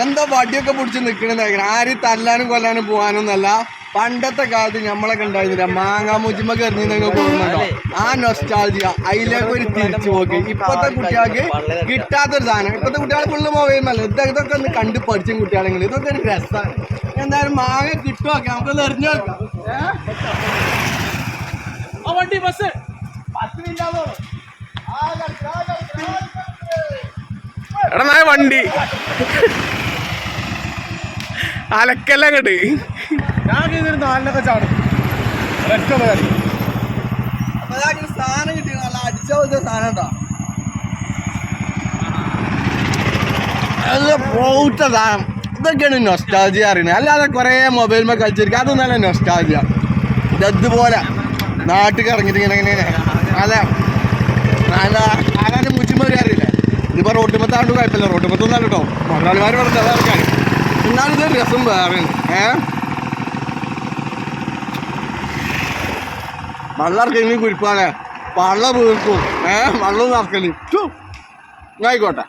എന്താ വടിയൊക്കെ പിടിച്ച് നിൽക്കണെന്ന് ആരും തല്ലാനും കൊല്ലാനും പോകാനൊന്നല്ല. പണ്ടത്തെ കാലത്ത് നമ്മളൊക്കെ ഉണ്ടായിരുന്നില്ല, മാങ്ങാ മുജിമൊക്കെ എറിഞ്ഞിരുന്നെങ്കിൽ ഓർമ്മയുണ്ടോ? ആ നൊസ്റ്റാൾജിയ അതിലേക്ക് ഒരു തിരിച്ചു പോക്ക്. ഇപ്പോഴത്തെ കുട്ടികൾക്ക് കിട്ടാത്തൊരു സാധനം. ഇപ്പോഴത്തെ കുട്ടികൾ ഫുള്ള് മൊബൈൽ ഇതൊക്കെ ഒന്ന് കണ്ട് പഠിച്ചും കുട്ടികളെങ്കിൽ ഇതൊക്കെ ഒരു രസമാണ്. എന്തായാലും മാങ്ങ കിട്ടുമൊക്കെ നമുക്കൊന്ന് എറിഞ്ഞു നോക്കാം. വണ്ടി ബസ് 10 മിനിറ്റ് എടാ വണ്ടി അലക്കെല്ലാം കണ്ട് ഞാൻ ഇതിന് 4-നൊക്കെ ചാടും. അപ്പൊ സാധനം കിട്ടി, നല്ല അടിച്ച പോലത്തെ സാധനം ഉണ്ടോ? നല്ല പോട്ട സാധനം. ഇതൊക്കെയാണ് നൊസ്റ്റാൾജിയ അറിയുന്നത്. അല്ലാതെ കുറേ മൊബൈൽ കളിച്ചിരിക്കുക, അതൊന്നല്ല നൊസ്റ്റാൾജിയ. ഇതുപോലെ നാട്ടിൽ ഇറങ്ങിയിട്ട് ഇങ്ങനെ നല്ല നല്ല ആകാൻ്റെ മുച്ചിമറി അറിയില്ലേ? ഇതിപ്പോൾ റോട്ടുമത്താണ്ട് കുഴപ്പമില്ല, റോട്ടുമത്തൊന്നല്ല കേട്ടോ, മുതലാളിമാർ പറഞ്ഞത് അതൊക്കെയാണ്. എന്നാലും ഇതൊരു രസം വേറെ. വെള്ളം ഇറക്കി കുരിപ്പാണ്, വെള്ളം വീർക്കും. വെള്ളം നിറക്കല് ആയിക്കോട്ടെ.